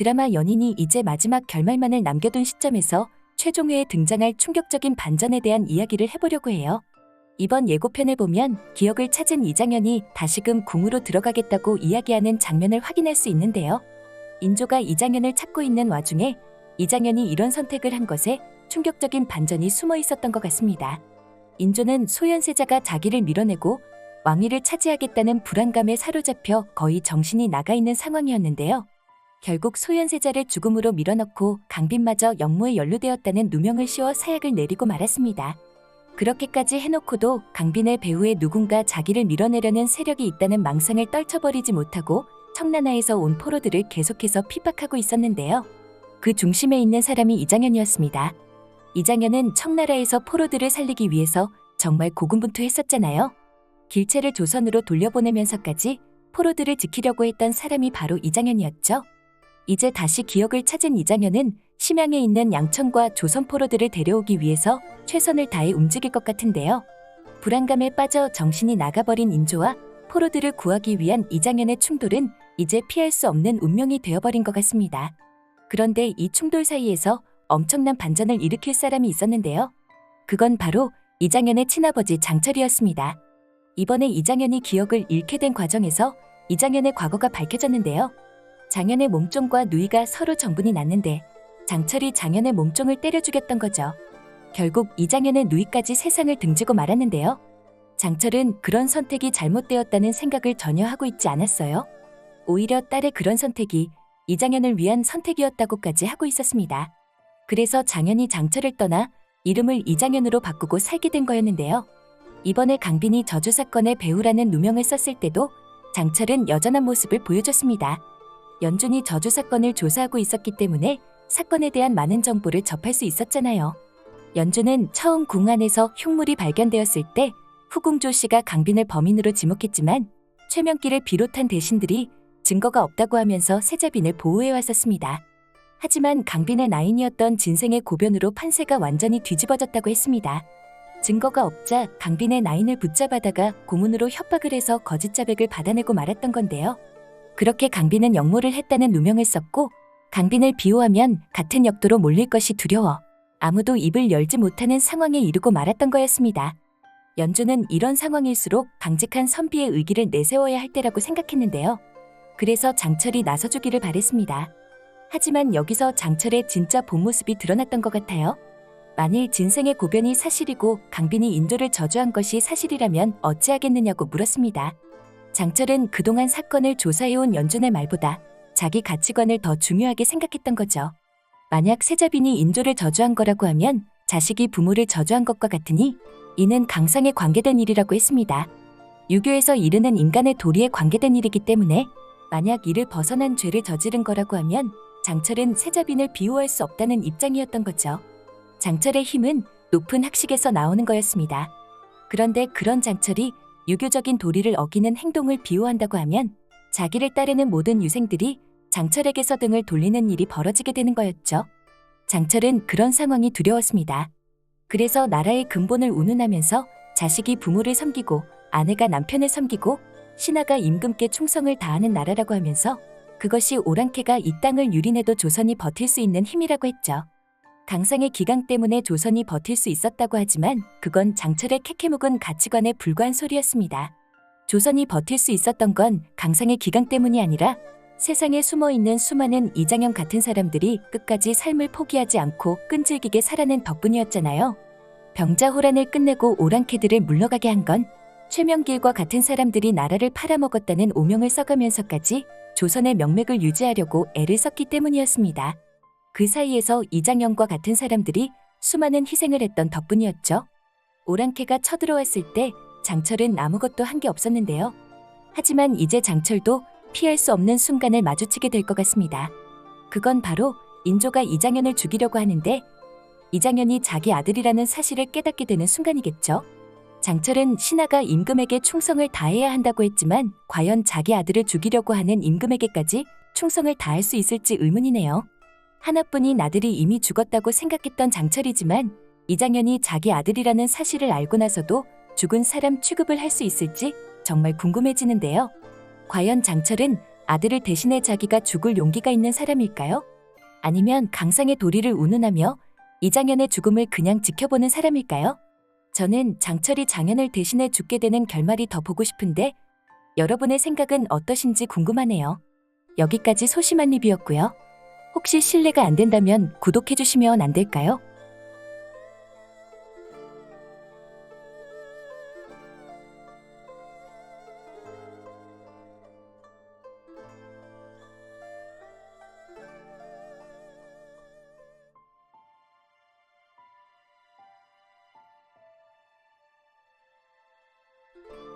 드라마 연인이 이제 마지막 결말만을 남겨둔 시점에서 최종회에 등장할 충격적인 반전에 대한 이야기를 해보려고 해요. 이번 예고편을 보면 기억을 찾은 이장현이 다시금 궁으로 들어가겠다고 이야기하는 장면을 확인할 수 있는데요. 인조가 이장현을 찾고 있는 와중에 이장현이 이런 선택을 한 것에 충격적인 반전이 숨어 있었던 것 같습니다. 인조는 소현세자가 자기를 밀어내고 왕위를 차지하겠다는 불안감에 사로잡혀 거의 정신이 나가 있는 상황이었는데요. 결국 소현세자를 죽음으로 밀어넣고 강빈마저 역모에 연루되었다는 누명을 씌워 사약을 내리고 말았습니다. 그렇게까지 해놓고도 강빈의 배후에 누군가 자기를 밀어내려는 세력이 있다는 망상을 떨쳐버리지 못하고 청나라에서 온 포로들을 계속해서 핍박하고 있었는데요. 그 중심에 있는 사람이 이장현이었습니다. 이장현은 청나라에서 포로들을 살리기 위해서 정말 고군분투했었잖아요. 길체를 조선으로 돌려보내면서까지 포로들을 지키려고 했던 사람이 바로 이장현이었죠. 이제 다시 기억을 찾은 이장현은 심양에 있는 양천과 조선 포로들을 데려오기 위해서 최선을 다해 움직일 것 같은데요. 불안감에 빠져 정신이 나가버린 인조와 포로들을 구하기 위한 이장현의 충돌은 이제 피할 수 없는 운명이 되어버린 것 같습니다. 그런데 이 충돌 사이에서 엄청난 반전을 일으킬 사람이 있었는데요. 그건 바로 이장현의 친아버지 장철이었습니다. 이번에 이장현이 기억을 잃게 된 과정에서 이장현의 과거가 밝혀졌는데요. 장현의 몸종과 누이가 서로 정분이 났는데 장철이 장현의 몸종을 때려 죽였던 거죠. 결국 이장현의 누이까지 세상을 등지고 말았는데요. 장철은 그런 선택이 잘못되었다는 생각을 전혀 하고 있지 않았어요. 오히려 딸의 그런 선택이 이장현을 위한 선택이었다고까지 하고 있었습니다. 그래서 장현이 장철을 떠나 이름을 이장현으로 바꾸고 살게 된 거였는데요. 이번에 강빈이 저주 사건의 배우라는 누명을 썼을 때도 장철은 여전한 모습을 보여줬습니다. 연준이 저주 사건을 조사하고 있었기 때문에 사건에 대한 많은 정보를 접할 수 있었잖아요. 연준은 처음 궁 안에서 흉물이 발견되었을 때 후궁조 씨가 강빈을 범인으로 지목했지만 최명길을 비롯한 대신들이 증거가 없다고 하면서 세자빈을 보호해왔었습니다. 하지만 강빈의 나인이었던 진생의 고변으로 판세가 완전히 뒤집어졌다고 했습니다. 증거가 없자 강빈의 나인을 붙잡아다가 고문으로 협박을 해서 거짓 자백을 받아내고 말았던 건데요. 그렇게 강빈은 역모를 했다는 누명을 썼고 강빈을 비호하면 같은 역도로 몰릴 것이 두려워 아무도 입을 열지 못하는 상황에 이르고 말았던 거였습니다. 연준은 이런 상황일수록 강직한 선비의 의기를 내세워야 할 때라고 생각했는데요. 그래서 장철이 나서주기를 바랬습니다. 하지만 여기서 장철의 진짜 본 모습이 드러났던 것 같아요. 만일 진생의 고변이 사실이고 강빈이 인조를 저주한 것이 사실이라면 어찌하겠느냐고 물었습니다. 장철은 그동안 사건을 조사해온 연준의 말보다 자기 가치관을 더 중요하게 생각했던 거죠. 만약 세자빈이 인조를 저주한 거라고 하면 자식이 부모를 저주한 것과 같으니 이는 강상에 관계된 일이라고 했습니다. 유교에서 이르는 인간의 도리에 관계된 일이기 때문에 만약 이를 벗어난 죄를 저지른 거라고 하면 장철은 세자빈을 비호할 수 없다는 입장이었던 거죠. 장철의 힘은 높은 학식에서 나오는 거였습니다. 그런데 그런 장철이 유교적인 도리를 어기는 행동을 비호한다고 하면 자기를 따르는 모든 유생들이 장철에게서 등을 돌리는 일이 벌어지게 되는 거였죠. 장철은 그런 상황이 두려웠습니다. 그래서 나라의 근본을 운운하면서 자식이 부모를 섬기고 아내가 남편을 섬기고 신하가 임금께 충성을 다하는 나라라고 하면서 그것이 오랑캐가 이 땅을 유린해도 조선이 버틸 수 있는 힘이라고 했죠. 강상의 기강 때문에 조선이 버틸 수 있었다고 하지만 그건 장철의 캐캐묵은 가치관에 불과한 소리였습니다. 조선이 버틸 수 있었던 건 강상의 기강 때문이 아니라 세상에 숨어있는 수많은 이장현 같은 사람들이 끝까지 삶을 포기하지 않고 끈질기게 살아낸 덕분이었잖아요. 병자호란을 끝내고 오랑캐들을 물러가게 한 건 최명길과 같은 사람들이 나라를 팔아먹었다는 오명을 써가면서까지 조선의 명맥을 유지하려고 애를 썼기 때문이었습니다. 그 사이에서 이장현과 같은 사람들이 수많은 희생을 했던 덕분이었죠. 오랑캐가 쳐들어왔을 때 장철은 아무것도 한 게 없었는데요. 하지만 이제 장철도 피할 수 없는 순간을 마주치게 될 것 같습니다. 그건 바로 인조가 이장현을 죽이려고 하는데 이장현이 자기 아들이라는 사실을 깨닫게 되는 순간이겠죠. 장철은 신하가 임금에게 충성을 다해야 한다고 했지만 과연 자기 아들을 죽이려고 하는 임금에게까지 충성을 다할 수 있을지 의문이네요. 하나뿐인 아들이 이미 죽었다고 생각했던 장철이지만 이장현이 자기 아들이라는 사실을 알고 나서도 죽은 사람 취급을 할 수 있을지 정말 궁금해지는데요. 과연 장철은 아들을 대신해 자기가 죽을 용기가 있는 사람일까요? 아니면 강상의 도리를 운운하며 이장현의 죽음을 그냥 지켜보는 사람일까요? 저는 장철이 장현을 대신해 죽게 되는 결말이 더 보고 싶은데 여러분의 생각은 어떠신지 궁금하네요. 여기까지 소심한 리뷰였고요. 혹시 실례가 안 된다면 구독해주시면 안 될까요?